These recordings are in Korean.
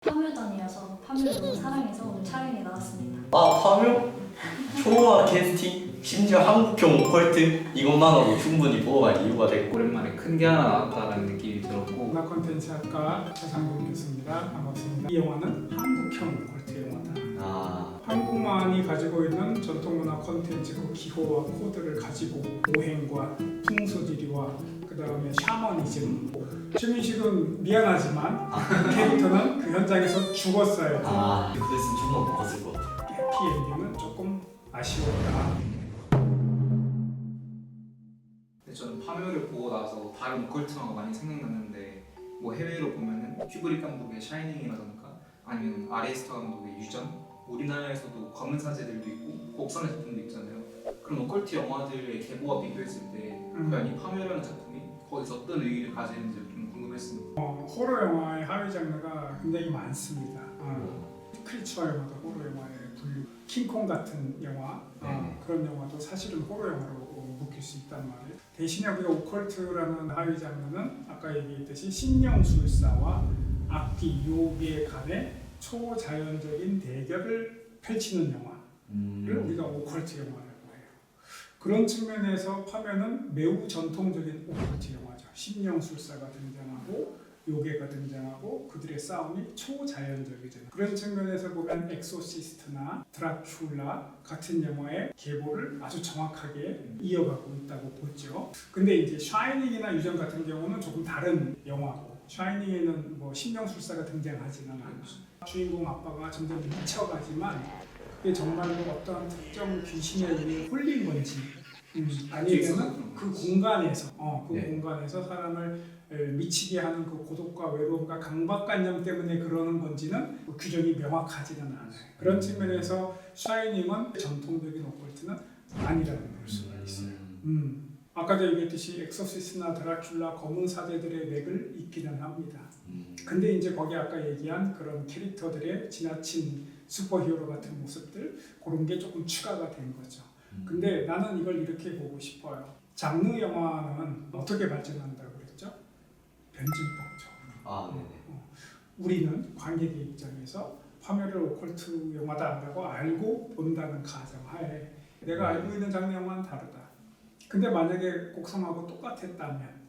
파묘단이어서 파묘를 너무 사랑해서 오늘 촬영에 나왔습니다. 아, 파묘? 초호화 캐스팅? 심지어 한국형 오컬트? 이것만으로 충분히 보고 갈 이유가 됐고. 오랜만에 큰 게 하나 나왔다라는 느낌이 들었고, 문화 콘텐츠학과 최상근 교수입니다. 반갑습니다. 이 영화는 한국형 오컬트 영화다. 한국만이 가지고 있는 전통문화 콘텐츠 그 기호와 코드를 가지고 오행과 풍소지리와 그 다음에 샤머니즘. 최민식은 미안하지만 그 캐릭터는 그 현장에서 죽었어요. 그랬으면 정말 못 봤을 것 같아요. 해피엔딩은 조금 아쉬웠다. 근데 저는 파묘를 보고 나서 다른 오컬트가 많이 생각났는데, 뭐 해외로 보면은 큐브릭 감독의 샤이닝이라던가 아니면 아리에스터 감독의 유전, 우리나라에서도 검은 사제들도 있고 곡선의 작품도 있잖아요. 그럼 오컬트 영화들의 계보와 비교했을 때 과연 이 파묘라는 작품이 거기서 어떤 의의를 가지는지 좀 궁금했습니다. 호러 영화의 하위 장르가 굉장히 많습니다. 크리처 영화도 호러 영화에 분류. 킹콩 같은 영화 그런 영화도 사실은 호러 영화로 묶일 수 있단 말이에요. 대신에 우리가 오컬트라는 하위 장르는 아까 얘기했듯이 신령술사와 악기, 요괴 간의 초자연적인 대결을 펼치는 영화를 우리가 오컬트 영화라고 해요. 그런 측면에서 파묘는 매우 전통적인 오컬트 영화죠. 신령술사가 등장하고 요괴가 등장하고 그들의 싸움이 초자연적이잖아요. 그런 측면에서 보면 엑소시스트나 드라큘라 같은 영화의 계보를 아주 정확하게 이어가고 있다고 보죠. 근데 이제 샤이닝이나 유전 같은 경우는 조금 다른 영화고, 샤이닝에는 뭐 신령술사가 등장하지는 않아요. 주인공 아빠가 점점 미쳐가지만 그게 정말로 어떤 특정 귀신에 의해 홀린 건지 아니면 그 공간에서 공간에서 사람을 미치게 하는 그 고독과 외로움과 강박관념 때문에 그러는 건지는 그 규정이 명확하지는 않아요. 그런 측면에서 샤이닝은 전통적인 오컬트는 아니라고 볼 수가 있어요. 아까도 얘기했듯이 엑소시스나 드라큘라 검은 사제들의 맥을 잇기는 합니다. 근데 이제 거기 아까 얘기한 그런 캐릭터들의 지나친 슈퍼히어로 같은 모습들, 그런 게 조금 추가가 된 거죠. 근데 나는 이걸 이렇게 보고 싶어요. 장르 영화는 어떻게 발전한다고 그랬죠? 변증법적으로. 우리는 관객의 입장에서 파묘를 오컬트 영화다라고 알고 본다는 가정하에 내가 알고 있는 장르 영화는 다르다. 근데 만약에 곡성하고 똑같았다면,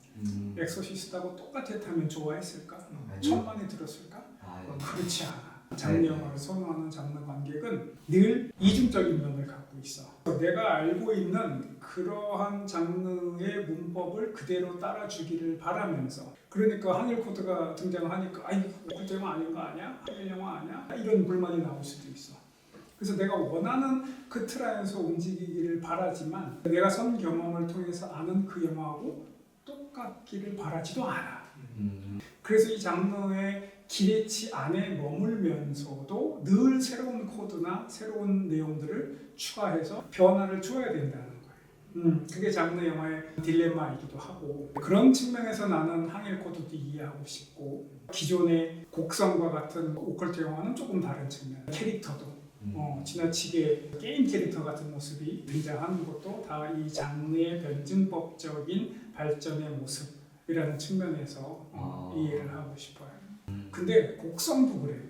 엑소시스트하고 똑같았다면 좋아했을까? 천만에 들었을까? 그렇지 않아. 장르 영화를 선호하는 장르 관객은 늘 이중적인 면을 갖고 있어. 내가 알고 있는 그러한 장르의 문법을 그대로 따라주기를 바라면서, 그러니까 한일 코드가 등장하니까 아이 오컬트 영화 아닌 거 아니야? 한일 영화 아니야? 이런 불만이 나올 수도 있어. 그래서 내가 원하는 그 틀 안에서 움직이기를 바라지만 내가 선 경험을 통해서 아는 그 영화하고 똑같기를 바라지도 않아. 그래서 이 장르의 기대치 안에 머물면서도 늘 새로운 코드나 새로운 내용들을 추가해서 변화를 줘야 된다는 거예요. 그게 장르 영화의 딜레마이기도 하고, 그런 측면에서 나는 항일 코드도 이해하고 싶고, 기존의 곡성과 같은 오컬트 영화는 조금 다른 측면, 캐릭터도 지나치게 게임 캐릭터 같은 모습이 등장하는 것도 다 이 장르의 변증법적인 발전의 모습이라는 측면에서 이해를 하고 싶어요. 근데 곡성도 그래.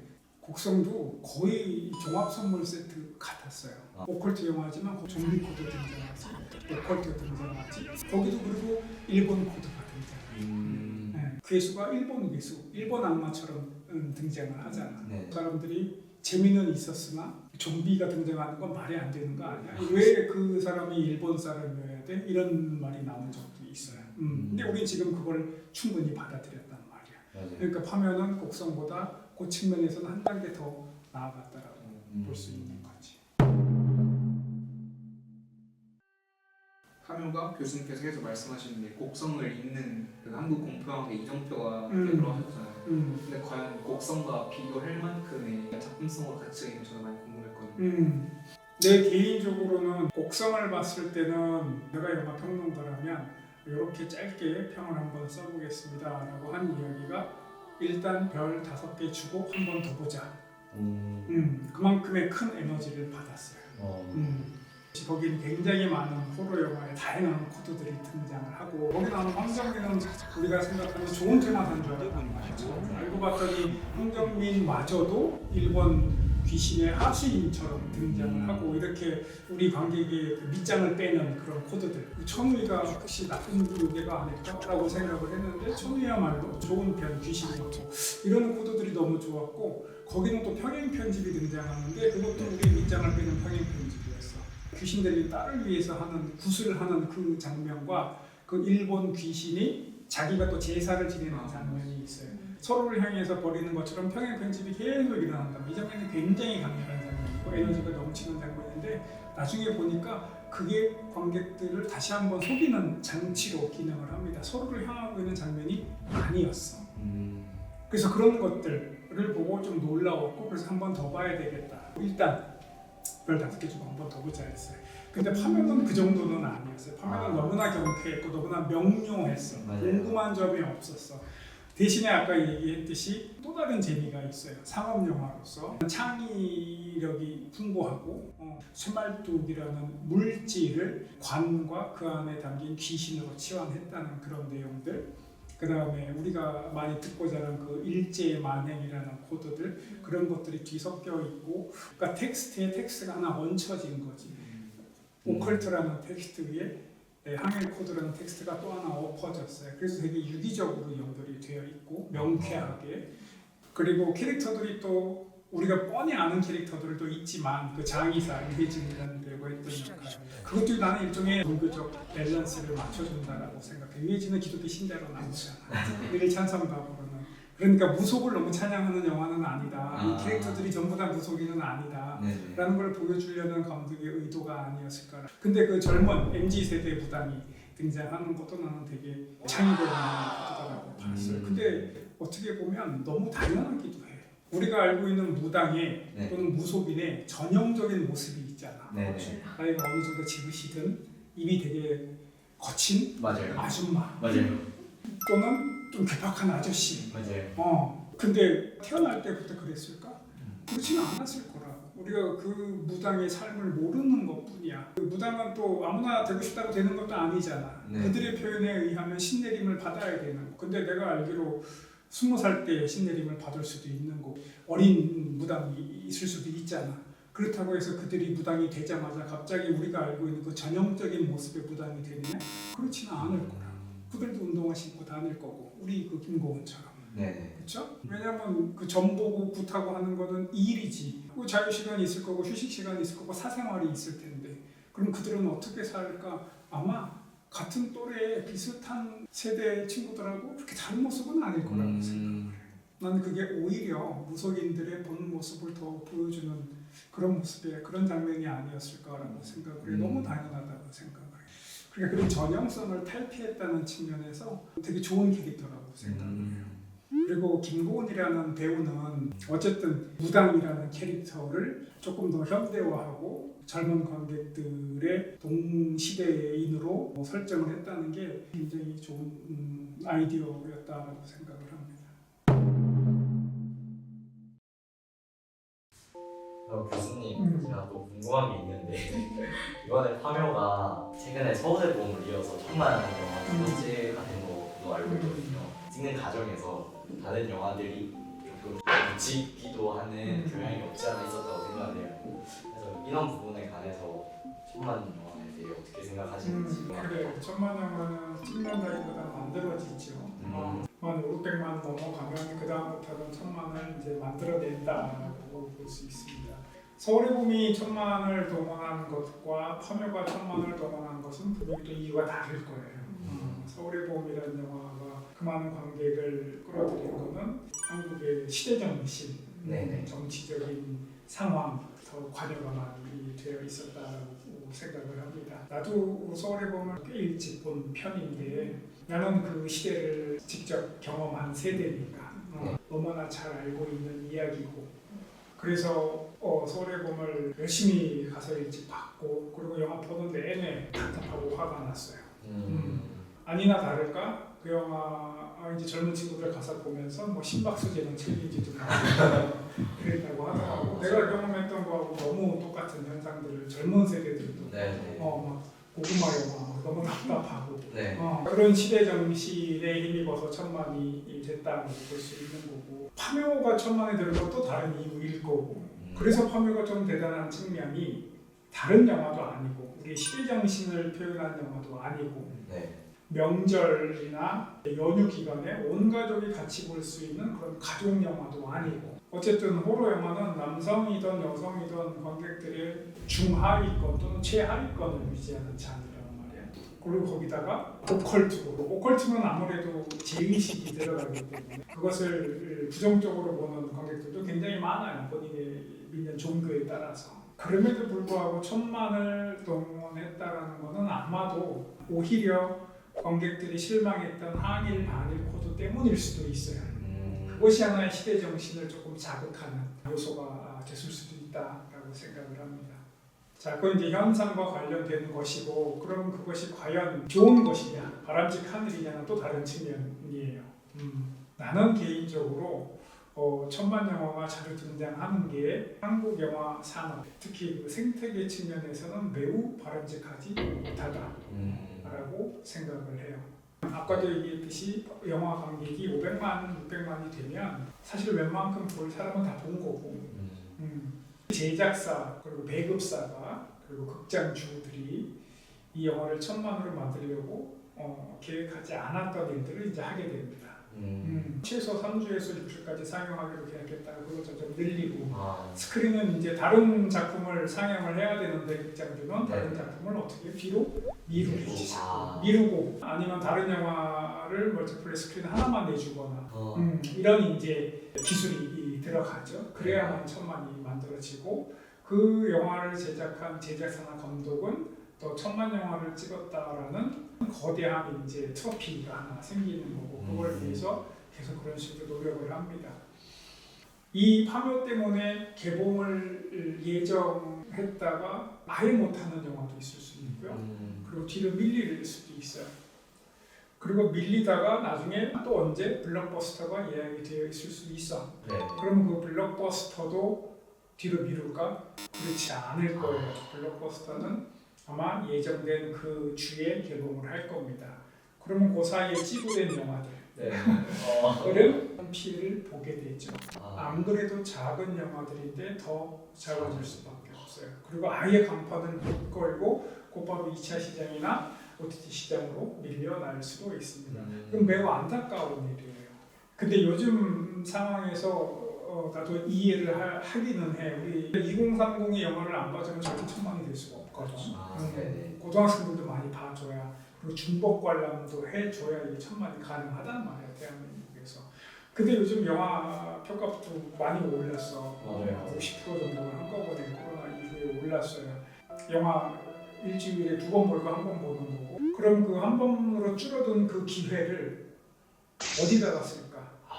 곡성도 거의 종합 선물 세트 같았어요. 오컬트 영화지만 좀비 코드 등장하지, 오컬트 등장하지. 거기도 그리고 일본 코드가 등장해요. 괴수가 일본 괴수, 일본 악마처럼 등장을 하잖아. 사람들이 재미는 있었으나 좀비가 등장하는 건 말이 안 되는 거 아니야? 왜 그 사람이 일본 사람이어야 돼? 이런 말이 나온 적도 있어요. 근데 우린 지금 그걸 충분히 받아들였단 말이야. 그러니까 파묘는 곡성보다 그 측면에서는 한 단계 더 나아갔다라고 볼 수 있는 거지. 파묘가 교수님께서 계속 말씀하시는데 곡성을 잇는 그 한국 공표왕의 이정표가 되도록 하셨잖아요. 근데 과연 곡성과 비교할 만큼의 작품성으로 가치가 있는 저는 많이 궁금했거든요. 내 개인적으로는 곡성을 봤을 때는 내가 영화 평론가라면 이렇게 짧게 평을 한번 써보겠습니다 라고 한 이야기가 일단 별 5개 주고 한 번 더 보자. 그만큼의 큰 에너지를 받았어요. 거기는 굉장히 많은 호러 영화의 다양한 코드들이 등장을 하고 거기 나오는 황정민은 우리가 생각하는 좋은 테마사인 줄 알았단 말이죠. 알고 봤더니 황정민마저도 일본 귀신의 하수인처럼 등장을 하고 이렇게 우리 관객의 그 밑장을 빼는 그런 코드들. 천우희가 혹시 나쁜 요괴가 아닐까라고 생각을 했는데 천우희야말로 좋은 편 귀신이었고 이런 코드들이 너무 좋았고 거기는 또 평행 편집이 등장하는데 그것도 우리 밑장을 빼는 평행 편집이었어. 귀신들이 딸을 위해서 하는 굿을 하는 그 장면과 그 일본 귀신이 자기가 또 제사를 지내는 장면이 있어요. 서로를 향해서 버리는 것처럼 평행 편집이 계속 일어난다. 이 장면이 굉장히 강렬한 장면이고 에너지가 넘치는 장면인데 나중에 보니까 그게 관객들을 다시 한번 속이는 장치로 기능을 합니다. 서로를 향하고 있는 장면이 아니었어. 그래서 그런 것들을 보고 좀 놀라웠고 그래서 한 번 더 봐야 되겠다. 일단 별 5개 주고 한 번 더 보자 했어요. 근데 파묘는 그 정도는 아니었어요. 파묘는 너무나 경쾌했고 너무나 명료했어. 궁금한 점이 없었어. 대신에 아까 얘기했듯이 또 다른 재미가 있어요. 상업 영화로서 창의력이 풍부하고 쇠말뚝이라는 물질을 관과 그 안에 담긴 귀신으로 치환했다는 그런 내용들. 그 다음에 우리가 많이 듣고 자란 그 일제의 만행이라는 코드들 그런 것들이 뒤섞여 있고 그러니까 텍스트에 텍스트가 하나 얹혀진 거지. 오컬트라는 텍스트 위에 항해 코드라는 텍스트가 또 하나 엎어졌어요. 그래서 되게 유기적으로 연결이 되어 있고 명쾌하게 그리고 캐릭터들이 또 우리가 뻔히 아는 캐릭터들도 있지만 그 장의사 유해진이라는 배우가 했던 역할 그것도 나는 일종의 종교적 밸런스를 맞춰준다라고 생각해. 유해진은 기독교 신자로 나오잖아. 늘 찬성가보로는. 그러니까 무속을 너무 찬양하는 영화는 아니다. 이 캐릭터들이 전부 다 무속인은 아니다. 라는 걸 보여주려는 감독의 의도가 아니었을까. 근데 그 젊은 MZ세대 무당이 등장하는 것도 나는 되게 창의적인 것이다라고 봤어요. 근데 어떻게 보면 너무 당연하기도 해. 우리가 알고 있는 무당의 또는 무속인의 전형적인 모습이 있잖아. 나이가 어느 정도 지으시든 입이 되게 거친 맞아요. 아줌마 맞아요. 또는 좀 괴팍한 아저씨. 맞아요. 근데 태어날 때부터 그랬을까? 그렇지는 않았을 거라고. 우리가 그 무당의 삶을 모르는 것뿐이야. 그 무당은 또 아무나 되고 싶다고 되는 것도 아니잖아. 그들의 표현에 의하면 신내림을 받아야 되는 거. 근데 내가 알기로 20살 때 신내림을 받을 수도 있는 거고 어린 무당이 있을 수도 있잖아. 그렇다고 해서 그들이 무당이 되자마자 갑자기 우리가 알고 있는 그 전형적인 모습의 무당이 되느냐? 그렇지는 않을 거라. 그들도 운동화 신고 다닐 거고 우리 그 김고은처럼. 그렇죠? 왜냐하면 그 전보고 굿하고 하는 거는 일이지. 그 자유 시간이 있을 거고 휴식 시간이 있을 거고 사생활이 있을 텐데 그럼 그들은 어떻게 살까? 아마 같은 또래 비슷한 세대 친구들하고 그렇게 다른 모습은 아닐 거라고 생각을 해요. 나는 그게 오히려 무속인들의 본 모습을 더 보여주는 그런 모습의 그런 장면이 아니었을까라고 생각을 해요. 너무 당연하다고 생각을 해요. 그러니까 그런 전형성을 탈피했다는 측면에서 되게 좋은 캐릭터라고 생각을 해요. 그리고 김고은이라는 배우는 어쨌든 무당이라는 캐릭터를 조금 더 현대화하고 젊은 관객들의 동시대인으로 설정을 했다는 게 굉장히 좋은 아이디어였다고 생각을 합니다. 교수님, 제가 또 궁금한 게 있는데 이번에 파묘가 최근에 서울의 봄을 이어서 천만 영화 두 번째가 된 걸로 알고 있거든요. 찍는 과정에서 다른 영화들이 조금 붙이기도 하는 경향이 없지 않아 있었다고 생각해요. 그래서 이런 부분에 관해서 천만 영화에 대해 어떻게 생각하시는지. 그래, 천만 영화는 찍는다기보다 만들어지죠. 한 500만 넘어가면 그 다음부터는 천만을 이제 만들어낸다고 볼 수 있습니다. 서울의 봄이 천만을 동원한 것과 파묘가 천만을 동원한 것은 분명히 또 이유가 다를 거예요. 서울의 봄이라는 영화가 그 많은 관객을 끌어들인 것은 한국의 시대정신, 정치적인 상황, 더 관여가 많이 되어 있었다고 생각을 합니다. 나도 서울의 봄을 꽤 일찍 본 편인데 나는 그 시대를 직접 경험한 세대니까 너무나 잘 알고 있는 이야기고 그래서 서울의 봄을 열심히 가서 일찍 봤고 그리고 영화 보는 내내 답답하고 화가 났어요. 아니나 다를까 그 영화 이제 젊은 친구들 가서 보면서 뭐 심박수제는 챌린지도 나오고 그랬다고 하더라고. 내가 경험했던 거하고 너무 똑같은 현상들을 젊은 세대들도 네. 막 고구마 영화 막 너무 답답하고 네. 그런 시대 정신에 힘입어서 천만이 됐다고 볼 수 있는 거고 파묘가 천만에 드는 것도 다른 이유일 거고 그래서 파묘가 좀 대단한 측면이 다른 영화도 아니고 우리 시대 정신을 표현한 영화도 아니고 네. 명절이나 연휴 기간에 온 가족이 같이 볼 수 있는 그런 가족 영화도 아니고 어쨌든 호러 영화는 남성이든 여성이든 관객들의 중하위권 또는 최하위권을 유지하는 장르란 말이야. 그리고 거기다가 오컬트는 아무래도 제의식이 들어가기 때문에 그것을 부정적으로 보는 관객들도 굉장히 많아요. 본인의 믿는 종교에 따라서. 그럼에도 불구하고 천만을 동원했다라는 것은 아마도 오히려 관객들이 실망했던 항일 반일 코드 때문일 수도 있어요. 그것이 하나의 시대 정신을 조금 자극하는 요소가 됐을 수도 있다라고 생각을 합니다. 자, 그건 이제 현상과 관련되는 것이고, 그럼 그것이 과연 좋은 것이냐, 바람직 하늘이냐는 또 다른 측면이에요. 나는 개인적으로 천만 영화가 자주 등장하는 게 한국 영화 산업, 특히 그 생태계 측면에서는 매우 바람직하지 못하다라고 생각을 해요. 아까도 얘기했듯이 영화 관객이 500만, 600만이 되면 사실 웬만큼 볼 사람은 다 본 거고 제작사 그리고 배급사가 그리고 극장주들이 이 영화를 천만으로 만들려고 계획하지 않았던 일들을 이제 하게 됩니다. 최소 3주에서 6주까지 상영하기로 계획했다가 그걸 점점 늘리고 스크린은 이제 다른 작품을 상영을 해야 되는데 극장주는 다른 작품을 어떻게 뒤로 미루고 아니면 다른 영화를 멀티플레이 스크린 하나만 내주거나 이런 이제 기술이 들어가죠. 그래야만 천만이 만들어지고 그 영화를 제작한 제작사나 감독은 또 천만 영화를 찍었다라는 거대한 이제 트로피가 하나 생기는 거고 그걸 위해서 계속 그런 식으로 노력을 합니다. 이 파묘 때문에 개봉을 예정했다가 아예 못하는 영화도 있을 수 있고요. 그리고 뒤로 밀릴 수도 있어요. 그리고 밀리다가 나중에 또 언제 블록버스터가 예약이 되어 있을 수도 있어. 그럼 그 블록버스터도 뒤로 미룰까? 그렇지 않을 거예요. 블록버스터는 아마 예정된 그 주에 개봉을 할 겁니다. 그러면 그 사이에 찌부된 영화들은 피해를 보게 되죠. 안 그래도 작은 영화들인데 더 작아질 수밖에 없어요. 그리고 아예 강판을 못 걸고 곧바로 2차 시장이나 OTT 시장으로 밀려날 수도 있습니다. 그건 매우 안타까운 일이에요. 근데 요즘 상황에서 나도 이해를 하기는 해. 우리 2030의 영화를 안 봐주면 절대 천만이 될 수가 없거든. 고등학생들도 많이 봐줘야 그리고 중복 관람도 해줘야 이게 천만이 가능하단 말이야 대한민국에서. 근데 요즘 영화 표값도 많이 올랐어. 50% 정도는 한꺼번에 코로나 이후에 올랐어요. 영화 일주일에 2번 볼고 1번 보는 거고. 그럼 그 한 번으로 줄어든 그 기회를 어디다가 쓸까?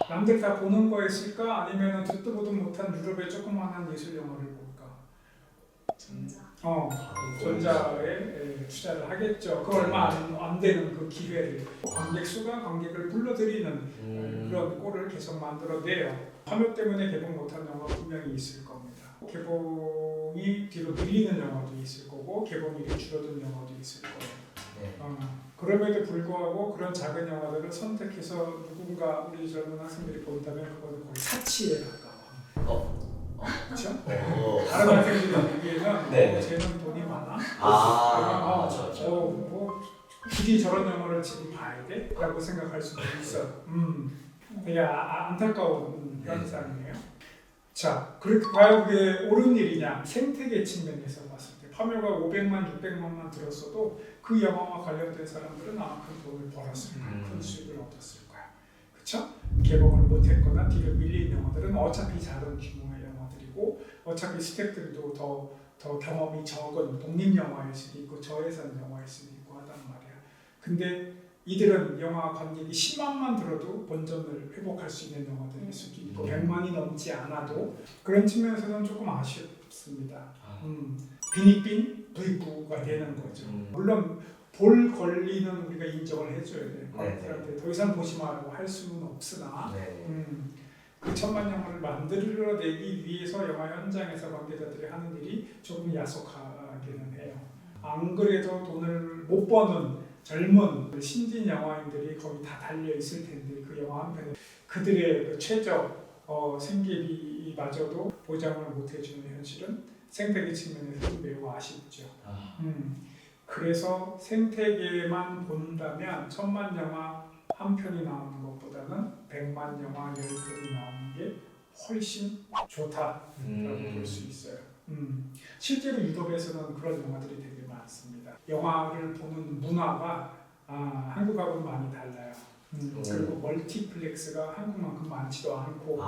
남들 다 보는 거에 쓸까? 아니면 듣도 보도 못한 유럽의 조그마한 예술 영화를 볼까? 전자에 투자를 하겠죠. 그 얼마 안 되는 그 기회를 관객 수가 관객을 불러들이는 그런 꼴을 계속 만들어내요. 파묘 때문에 개봉 못한 영화가 분명히 있을 겁니다. 개봉이 뒤로 밀리는 영화도 있을 거고 개봉일이 줄어든 영화도 있을 거예요. 그럼에도 불구하고 그런 작은 영화들을 선택해서 누군가 우리 젊은 학생들이 본다면 그거는 거의 사치에 가까워. 그렇죠? 다른 학생들이 보기에는 쟤는 돈이 많아. 뭐 굳이 저런 영화를 지금 봐야 돼? 라고 생각할 수도 있어. 되게 안타까운 현상이에요. 자, 그렇게 과연 그게 옳은 일이냐? 생태계 측면에서 봤을 때 파묘가 500만, 600만만 들었어도 그 영화와 관련된 사람들은 아마 큰 돈을 벌었을 거야. 큰 수익을 얻었을 거야. 그렇죠? 개봉을 못했거나 뒤로 밀린 영화들은 어차피 작은 규모의 영화들이고 어차피 스태프들도 더 경험이 적은 독립 영화일 수도 있고 저예산 영화일 수도 있고 하단 말이야. 근데 이들은 영화 관객이 10만만 들어도 본전을 회복할 수 있는 영화들일 수도 있고 100만이 넘지 않아도 그런 측면에서는 조금 아쉽습니다. 빈익빈 부익부가 되는 거죠. 물론 권리는 우리가 인정을 해줘야 돼. 네. 관객들한테 더 이상 보지 말라고 할 수는 없으나 네. 그 천만 영화를 만들어내기 위해서 영화 현장에서 관계자들이 하는 일이 조금 야속하기는 해요. 안 그래도 돈을 못 버는 젊은 신진 영화인들이 거기 다 달려 있을 텐데 그 영화 한 편에 그들의 그 최적 생계비마저도 보장을 못 해주는 현실은 생태계 측면에서 매우 아쉽죠. 그래서 생태계만 본다면 천만 영화 한 편이 나오는 것보다는 100만 영화 10편이 나오는 게 훨씬 좋다라고 볼 수 있어요. 실제로 유럽에서는 그런 영화들이 되게 많습니다. 영화를 보는 문화가 한국하고는 많이 달라요. 그리고 멀티플렉스가 한국만큼 많지도 않고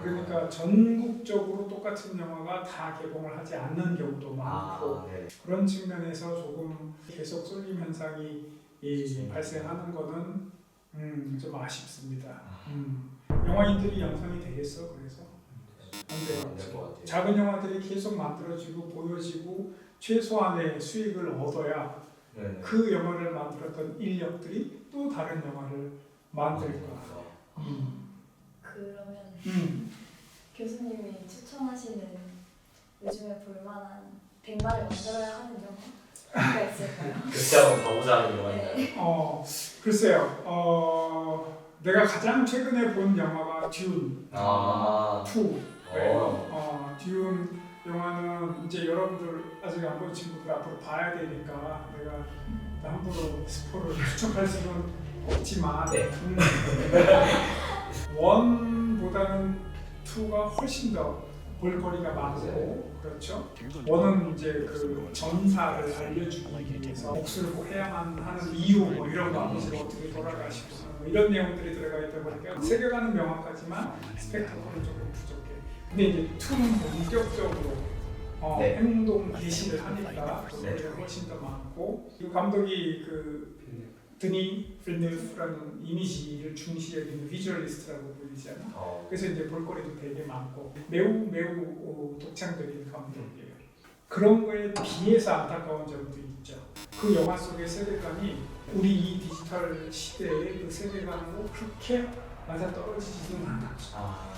그러니까 전국적으로 똑같은 영화가 다 개봉을 하지 않는 경우도 많고 네. 그런 측면에서 조금 계속 쏠림 현상이 발생하는 거는 좀 아쉽습니다. 영화인들이 양성이 되겠어 그래서 안 돼요. 작은 영화들이 계속 만들어지고 보여지고 최소한의 수익을 얻어야 네. 그 영화를 만들었던 인력들이 또 다른 영화를 만들 거야. 그러면 교수님이 추천하시는 요즘에 볼만한 100만을 만들어야 하는 영화가 있을까요? 그때 한번 가보자 하는 영화인가요? 네. 글쎄요. 내가 가장 최근에 본 영화가 듀운 2. 듀운 영화는 이제 여러분들 아직 안 본 친구들 앞으로 봐야 되니까 내가 함부로 스포를 추천할 수는 없지만 네. 원보다는 2가 훨씬 더 볼거리가 많고 그렇죠. 원은 이제 그 전사를 알려주기 위해서 몫을 해야만 하는 이유 뭐 이런 거 아버지가 어떻게 돌아가시고 뭐 이런 내용들이 들어가 있다 보니까 세계관은 명확하지만 스펙타클은 조금 부족해. 근데 이제 2는 본격적으로 행동 개시를 하니까 볼거리가 훨씬 더 많고 이 감독이 그 드니 빌누프라는 이미지를 중시해 있는 비주얼리스트라고 불리잖아. 그래서 이제 볼거리도 되게 많고 매우 독창적인 감독이에요. 그런 거에 비해서 안타까운 점도 있죠. 그 영화 속의 세계관이 우리 이 디지털 시대의 그 세계관으로 그렇게 맞아떨어지지는 않아.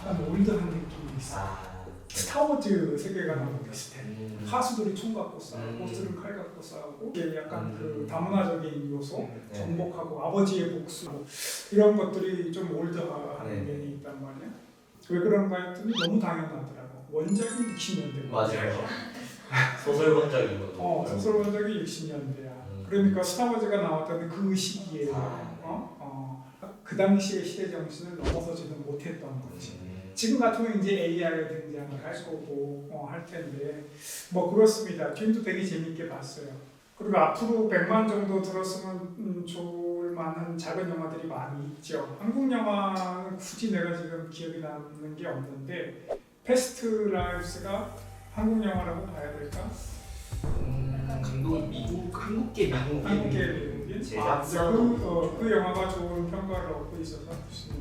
약간 올드한 느낌이 있어. 스타워즈 세계관하고 비슷해. 하수들이 총 갖고 싸우고 보스는 칼 갖고 싸우고 이게 약간 그 다문화적인 요소, 정복하고 아버지의 복수 이런 것들이 좀 올드한 면이 있단 말이야. 왜 그런가 했더니 너무 당연하더라고. 원작이 60년대. 맞아요. 소설 원작인 것도. 소설 원작이 60년대야. 그러니까 스타워즈가 나왔던 그 시기에 그 당시의 시대 정신을 넘어서지는 못했던 거지. 지금 같으면 이제 AI가 등장을 할 거고 할 텐데 뭐 그렇습니다. 듀운도 되게 재밌게 봤어요. 그리고 앞으로 100만 정도 들었으면 좋을 만한 작은 영화들이 많이 있죠. 한국 영화는 굳이 내가 지금 기억이 남는 게 없는데 패스트 라이브스가 한국 영화라고 봐야 될까? 감독이 한국계 미국인 제작사 그 영화가 좋은 평가를 얻고 있어서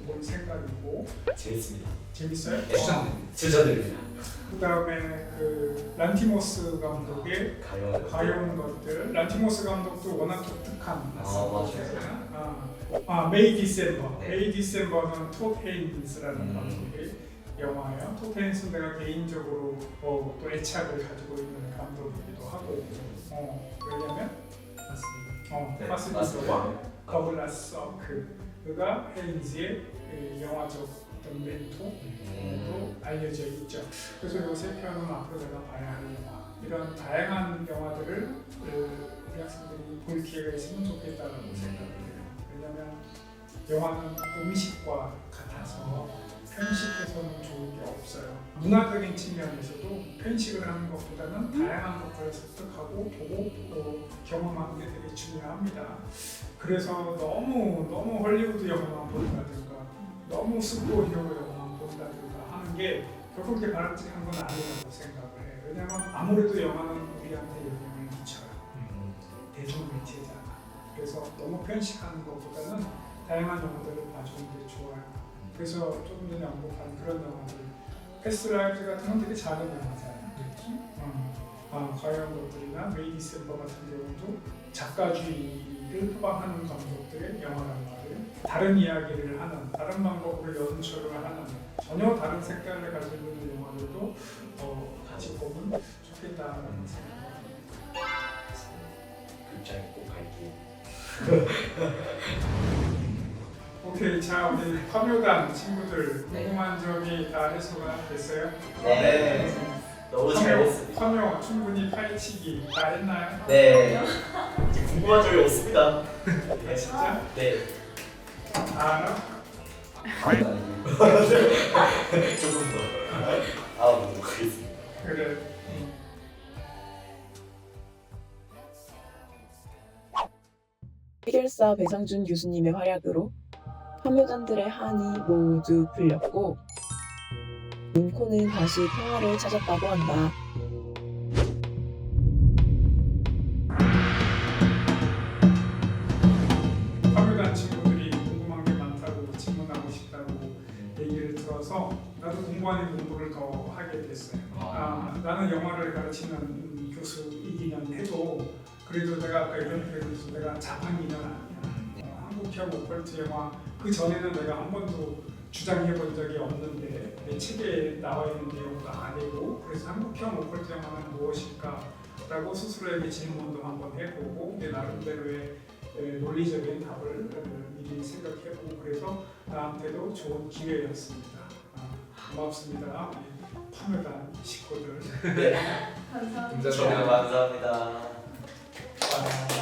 볼 생각이고 재밌습니다. 재밌어요? 추천드립니다. 그 다음에 그 란티모스 감독의 가여운 것들. 란티모스 감독도 워낙 독특한 맞아요. 메이 디셈버. 네. 메이 디셈버는 톱 헤인스라는 감독의 영화예요. 톱 헤인스는 내가 개인적으로 또 애착을 가지고 있는 감독이기도 하고 왜냐면 파스미더와 더글라스 그가 헤인즈의 영화적 어떤 멘토로 알려져 있죠. 그래서 이 세 편은 앞으로 내가 봐야 할 영화. 이런 다양한 영화들을 우리 학생들이 볼 기회가 있으면 좋겠다라고 생각해요. 왜냐하면 영화는 음식과 같아서 편식해서는 좋은 게 없어요. 문화적인 측면에서도 편식을 하는 것보다는 다양한 것들을 습득하고 보고 경험하는 게 되게 중요합니다. 그래서 너무 헐리우드 영화만 본다든가 너무 슈퍼히어로 영화만 본다든가 하는 게 결국 그게 바람직한 건 아니라고 생각을 해요. 왜냐하면 아무래도 영화는 우리한테 영향을 미쳐요. 대중매체잖아. 그래서 너무 편식하는 것보다는 다양한 영화들을 봐주는 게 좋아요. 그래서 조금 전에 언급한 그런 영화들 패스트 라이브스 같은 건 되게 작은 영화잖아요. 과연 것들이나 메이 디셈버 같은 경우도 작가주의를 표방하는 감독들의 영화란 말이에요. 다른 이야기를 하는, 다른 방법으로 연출을 하는 전혀 다른 색깔을 가지고 있는 영화들도 같이 보면 좋겠다는 생각입니다. 극장에 꼭 갈게요. 오케이, 자 우리 파묘단 친구들 궁금한 점이 다 해소가 됐어요? 네. 너무 잘했습니다. 파묘 충분히 파헤치기 다 했나요? 네. 이제 궁금한 점이 없습니다. 네, 진짜? 네. 알아? 조금 더 알아보도록 하겠습니다. 그래. 해결사 배상준 교수님의 활약으로 파묘단들의 한이 모두 풀렸고 문코는 다시 평화를 찾았다고 한다. 파묘단 친구들이 궁금한 게 많다고 질문하고 싶다고 얘기를 들어서 나도 공부 아닌 공부를 더 하게 됐어요. 나는 영화를 가르치는 교수이기는 해도 그래도 내가 아까 이런 표현에서 내가 자판기는 아니야. 한국형 오컬트 영화 그 전에는 내가 한 번도 주장해 본 적이 없는데 내 책에 나와 있는 내용도 아니고 그래서 한국형 오컬트 영화는 무엇일까라고 스스로에게 질문도 한번 해보고 내 나름대로의 논리적인 답을 미리 생각해보고 그래서 나한테도 좋은 기회였습니다. 고맙습니다. 우리 파묘단 식구들. 네. 감사합니다. 저도 감사합니다. 아,